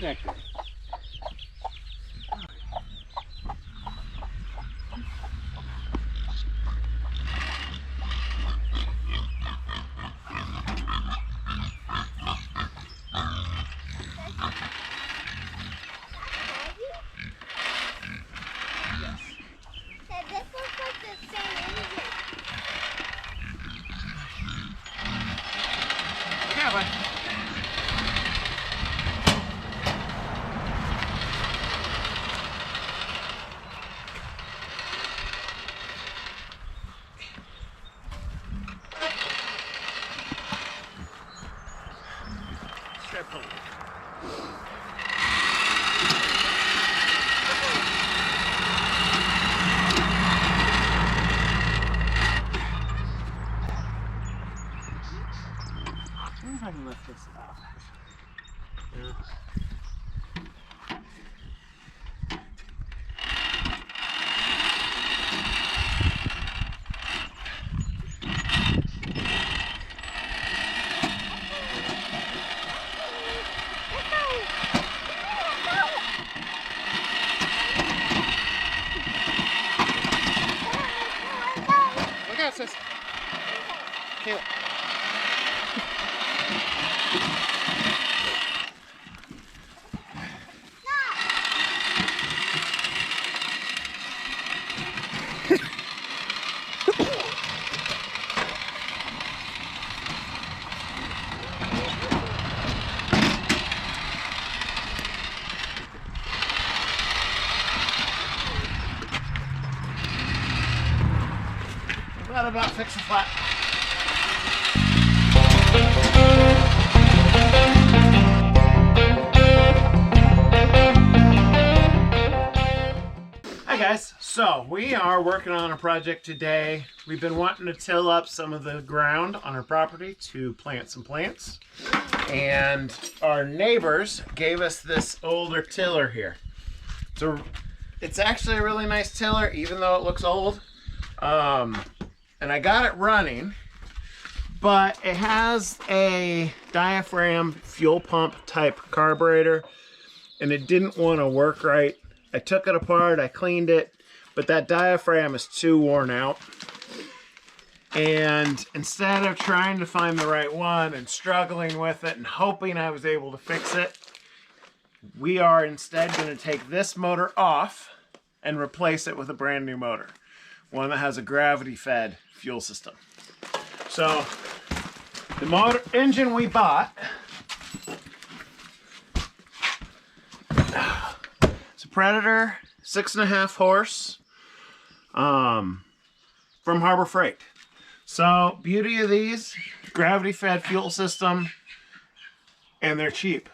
Connector. I wonder if I can lift this up. Yeah. Look out, sis. Caleb. About fix the flat. Hi guys, so we are working on a project today. We've been wanting to till up some of the ground on our property to plant some plants, and our neighbors gave us this older tiller here. So it's actually a really nice tiller even though it looks old. And I got it running, but it has a diaphragm fuel pump type carburetor, and it didn't want to work right. I took it apart, I cleaned it, but that diaphragm is too worn out. And instead of trying to find the right one and struggling with it and hoping I was able to fix it, we are instead going to take this motor off and replace it with a brand new motor. One that has a gravity fed fuel system. So the motor engine we bought, it's a Predator 6.5 horse from Harbor Freight. So beauty of these, gravity fed fuel system, and they're cheap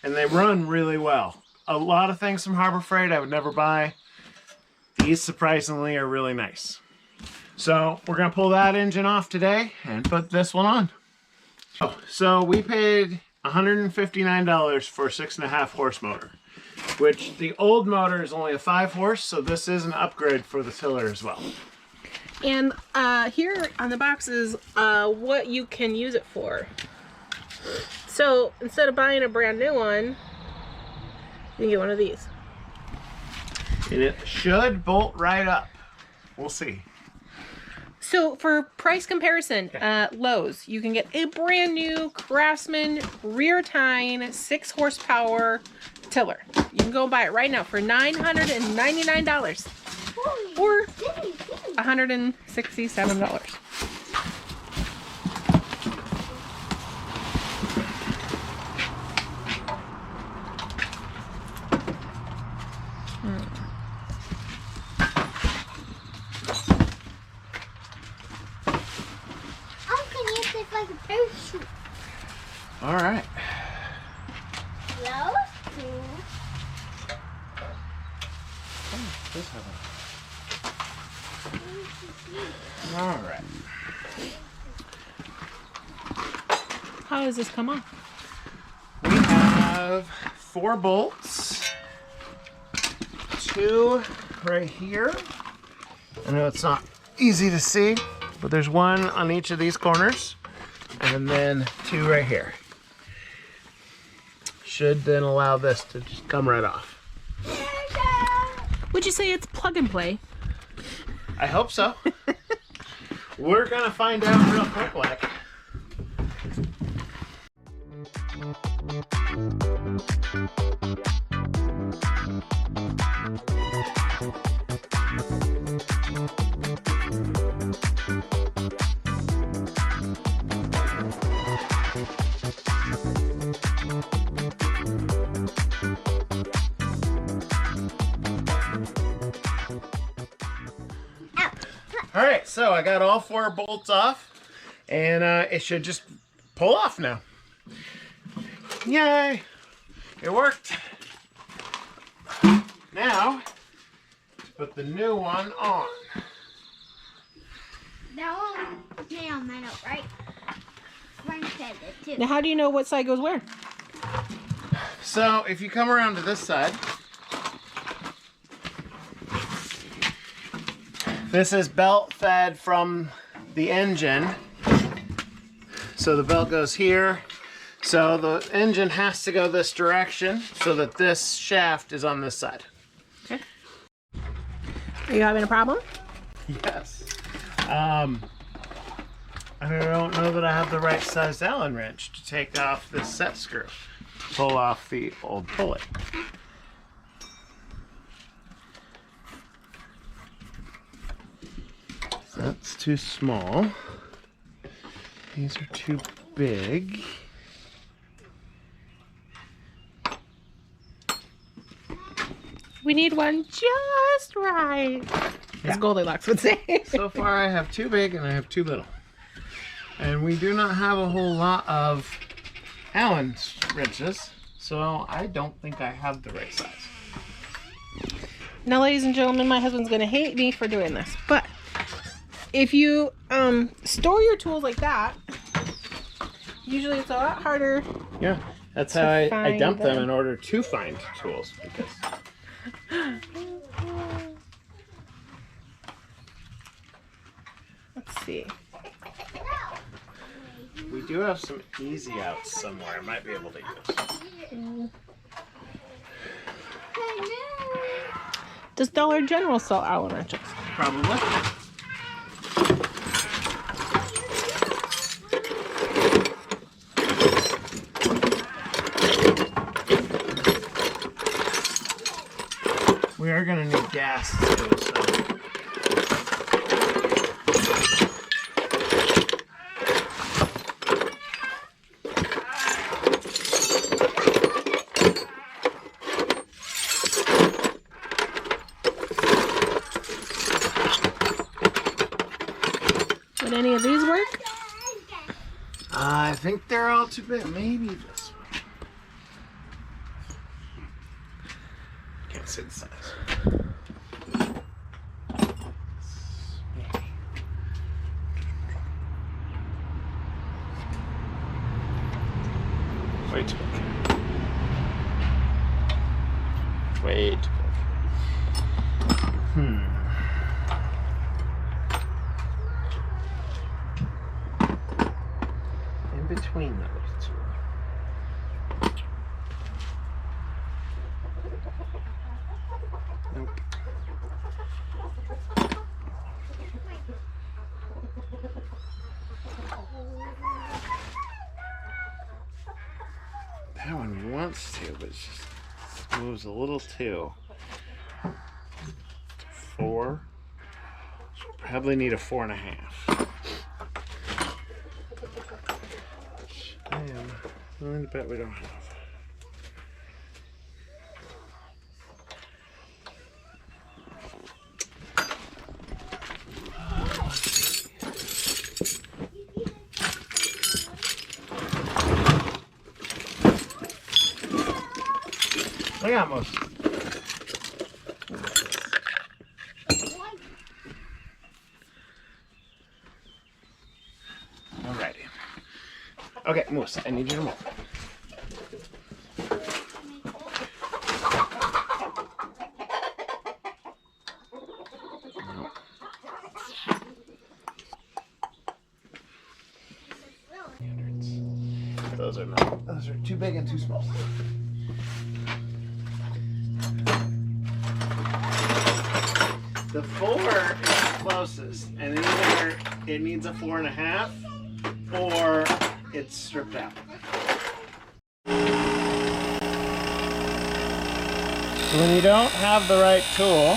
and they run really well. A lot of things from Harbor Freight I would never buy. These surprisingly are really nice. So we're gonna pull that engine off today and put this one on. So we paid $159 for a 6.5 horse motor, which the old motor is only a 5 horse, so this is an upgrade for the tiller as well. And here on the box is what you can use it for. So instead of buying a brand new one, you can get one of these. And it should bolt right up. We'll see. So for price comparison, Lowe's, you can get a brand new Craftsman rear tine 6 horsepower tiller. You can go buy it right now for $999 or $167. All right. Hello? All right. How does this come off? We have 4 bolts, 2 right here. I know it's not easy to see, but there's 1 on each of these corners, and then 2 right here. should then allow this to just come right off. Would you say it's plug and play? I hope so. We're gonna find out real quick, like. All right, so I got all 4 bolts off, and it should just pull off now. Yay! It worked. Now, put the new one on. That one nail metal, right? Frank said it too. Now, how do you know what side goes where? So, if you come around to this side, this is belt fed from the engine. So the belt goes here. So the engine has to go this direction so that this shaft is on this side. Okay. Are you having a problem? Yes. I don't know that I have the right size Allen wrench to take off this set screw, to pull off the old pulley. That's too small. These are too big. We need one just right. As Goldilocks would say. So far I have too big and I have too little. And we do not have a whole lot of Allen wrenches, so I don't think I have the right size. Now, ladies and gentlemen, my husband's going to hate me for doing this, but if you store your tools like that, usually it's a lot harder. Yeah, that's how I find dump them them. in order to find tools. Because Let's see. we do have some easy outs somewhere I might be able to use. Does Dollar General sell Allen wrenches? Probably. We are going to need gas too, so. Would any of these work? I think they're all too big. Maybe this one. Can't see the size. Maybe. Way too big. Way too big. Between those two. Nope. That one wants to, but it just moves a little too. 4. Probably need a 4.5. I am willing to bet we don't have. I got most. Alrighty. Okay, Moose, I need you to move. Those are not. Those are too big and too small. The 4 is the closest, and either it needs a 4.5 or it's stripped out. When you don't have the right tool,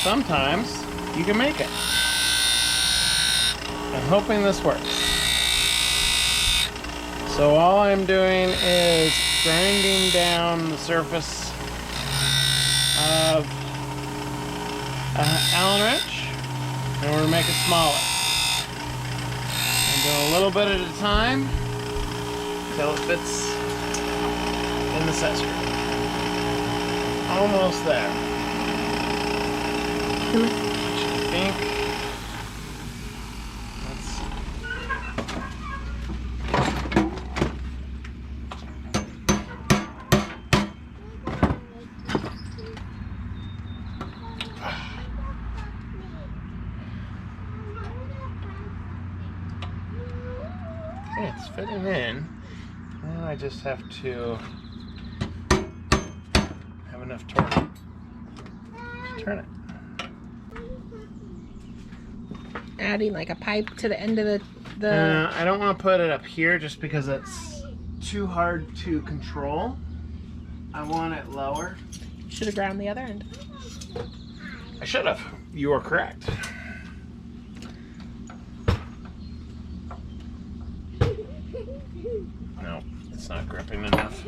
sometimes you can make it. I'm hoping this works. So all I'm doing is grinding down the surface of an Allen wrench in order to make it smaller. I'm doing a little bit at a time until it fits in the set screw. Almost there. I think it's fitting in. Now I just have to have enough torque to turn it. Adding like a pipe to the end of the I don't want to put it up here just because it's too hard to control. I want it lower. Should have ground the other end. I should have. You are correct. No, it's not gripping enough.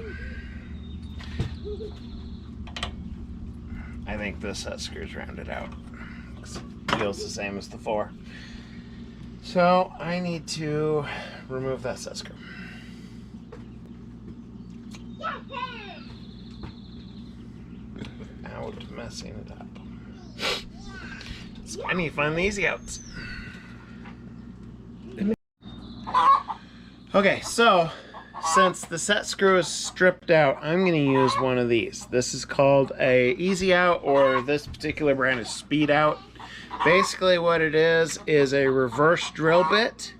I think this set screw's rounded out. It feels the same as the 4. So I need to remove that set screw. Without messing it up. So I need to find the easy outs. Okay, so since the set screw is stripped out, I'm going to use one of these. This is called a easy out, or this particular brand is speed out. Basically what it is a reverse drill bit.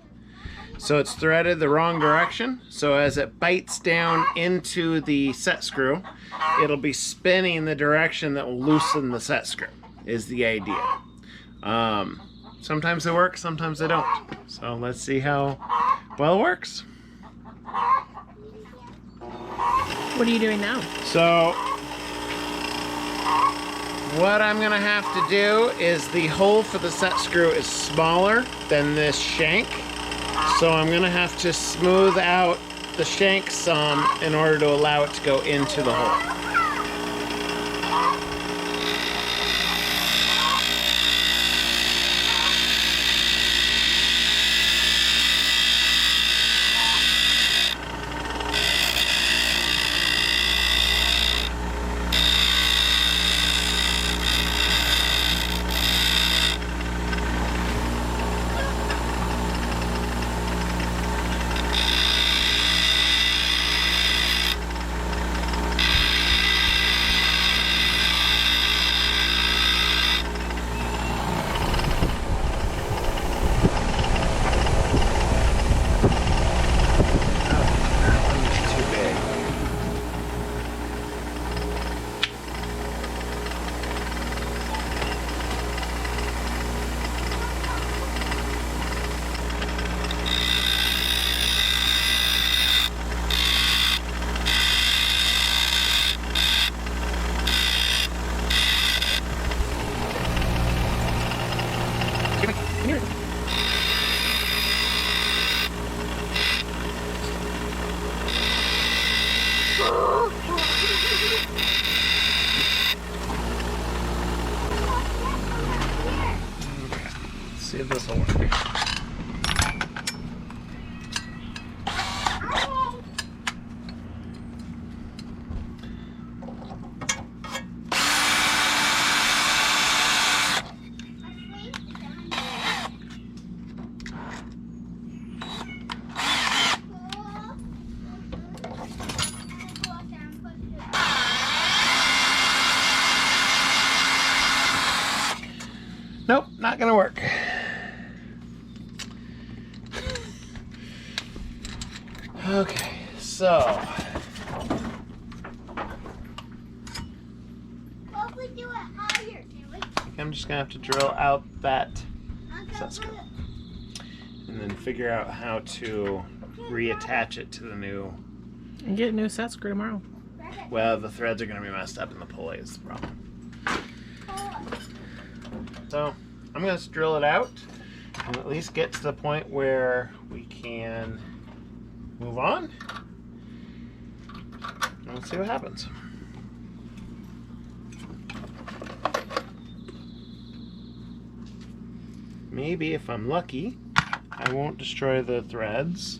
So it's threaded the wrong direction. So as it bites down into the set screw, it'll be spinning the direction that will loosen the set screw, is the idea. Sometimes they work, sometimes they don't. So let's see how well it works. What are you doing now? So what I'm gonna have to do is the hole for the set screw is smaller than this shank. So I'm gonna have to smooth out the shank some in order to allow it to go into the hole. See if this will work. Nope, not gonna work. Okay, so Well, we do it higher, can we? I'm just gonna have to drill out that set screw and then figure out how to reattach it to the new. And get a new set screw tomorrow. Well, the threads are gonna be messed up and the pulley is the problem. So I'm gonna drill it out and at least get to the point where we can move on. And let's see what happens. Maybe if I'm lucky, I won't destroy the threads.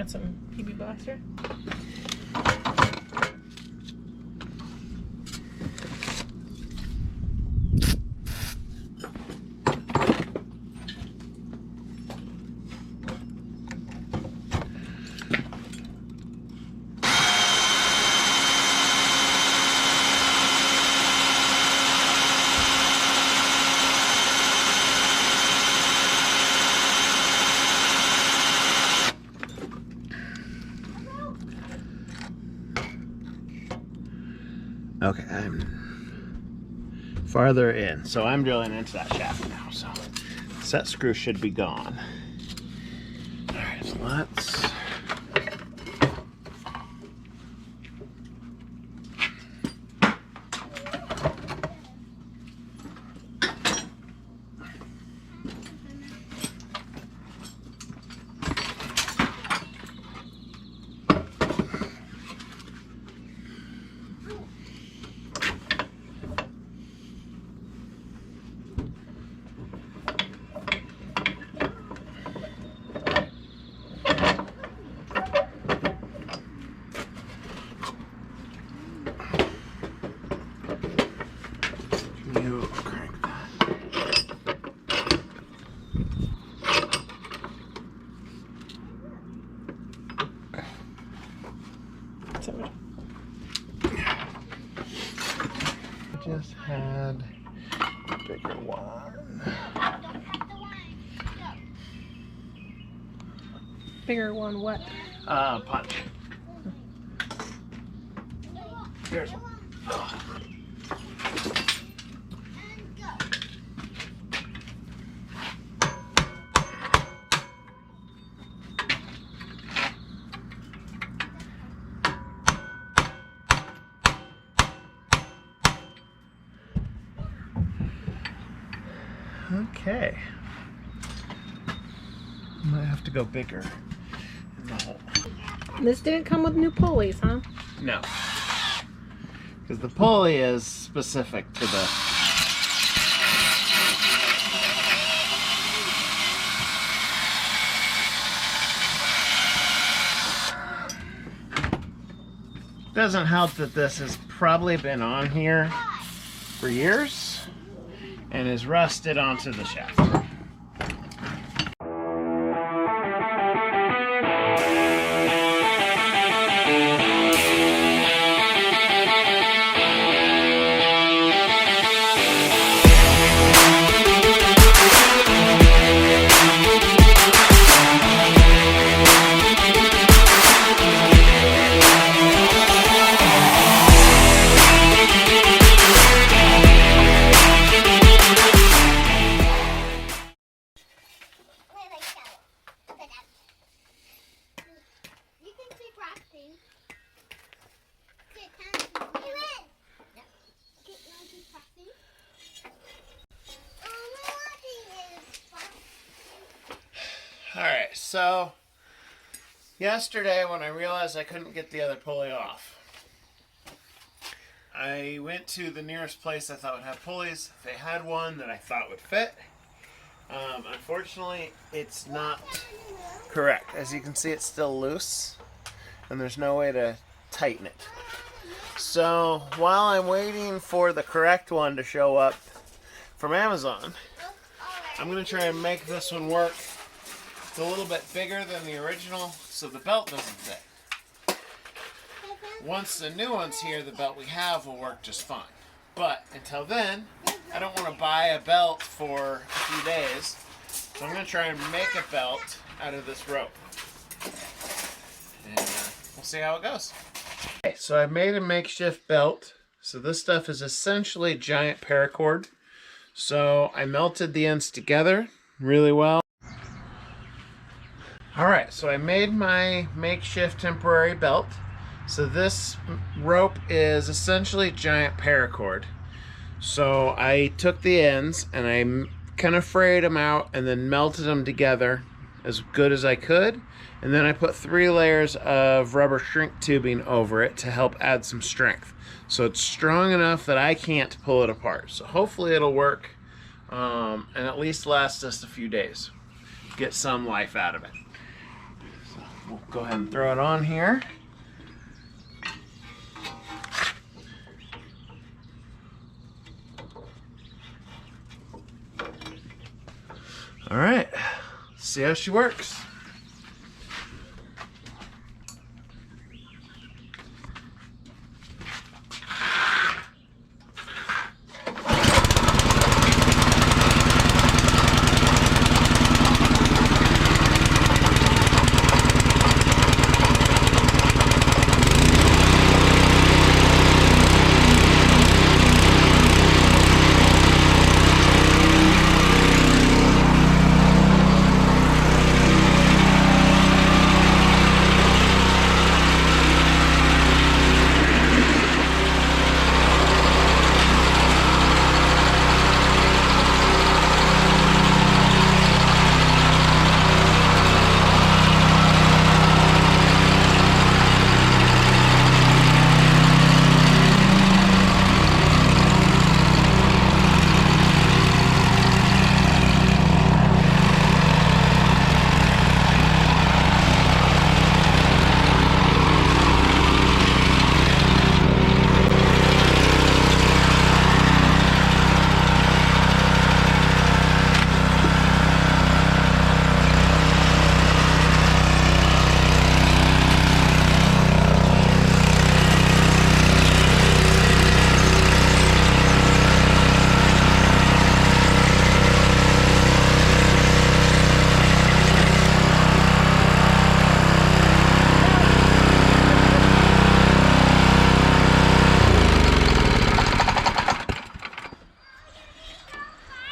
Some PB Blaster. Okay, I'm farther in, so I'm drilling into that shaft now, so the set screw should be gone. Alright, so let's... you crank that. So, Just had a bigger one. bigger one, what? Punch. Here's one. Okay. Might have to go bigger in the hole. This didn't come with new pulleys, huh? No. Because the pulley is specific to the... Doesn't help that this has probably been on here for years and is rusted onto the shaft. Alright, so yesterday when I realized I couldn't get the other pulley off, I went to the nearest place I thought would have pulleys. They had one that I thought would fit. Unfortunately, it's not correct. As you can see, it's still loose and there's no way to tighten it. So while I'm waiting for the correct one to show up from Amazon, I'm going to try and make this one work. It's a little bit bigger than the original, so the belt doesn't fit. Once the new one's here, the belt we have will work just fine. But until then, I don't want to buy a belt for a few days. So I'm going to try and make a belt out of this rope. And we'll see how it goes. Okay, so I made a makeshift belt. So this stuff is essentially giant paracord. So I melted the ends together really well. Alright, so I made my makeshift temporary belt. So this rope is essentially giant paracord. So I took the ends and I kind of frayed them out and then melted them together as good as I could. And then I put 3 layers of rubber shrink tubing over it to help add some strength. So it's strong enough that I can't pull it apart. So hopefully it'll work and at least last us a few days. Get some life out of it. So we'll go ahead and throw it on here. All right, let's see how she works.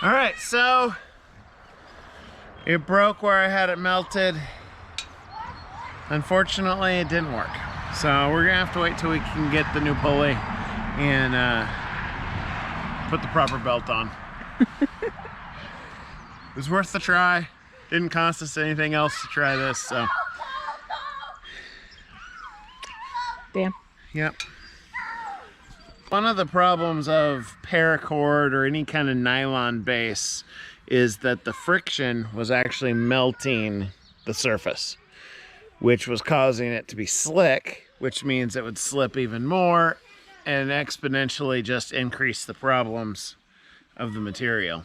All right, so it broke where I had it melted. Unfortunately, it didn't work. So we're gonna have to wait till we can get the new pulley and put the proper belt on. It was worth the try. Didn't cost us anything else to try this, so. Damn. Yep. One of the problems of paracord or any kind of nylon base is that the friction was actually melting the surface, which was causing it to be slick, which means it would slip even more and exponentially just increase the problems of the material.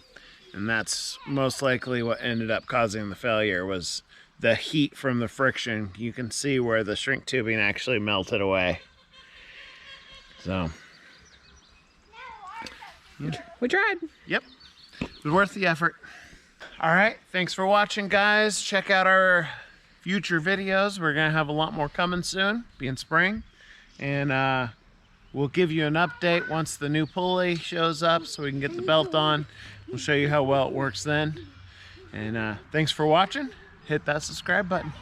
And that's most likely what ended up causing the failure, was the heat from the friction. You can see where the shrink tubing actually melted away. So we tried. Yep, it was worth the effort. All right, thanks for watching, guys. Check out our future videos. We're gonna have a lot more coming soon, being spring, and we'll give you an update once the new pulley shows up so we can get the belt on. We'll show you how well it works then. And thanks for watching. Hit that subscribe button.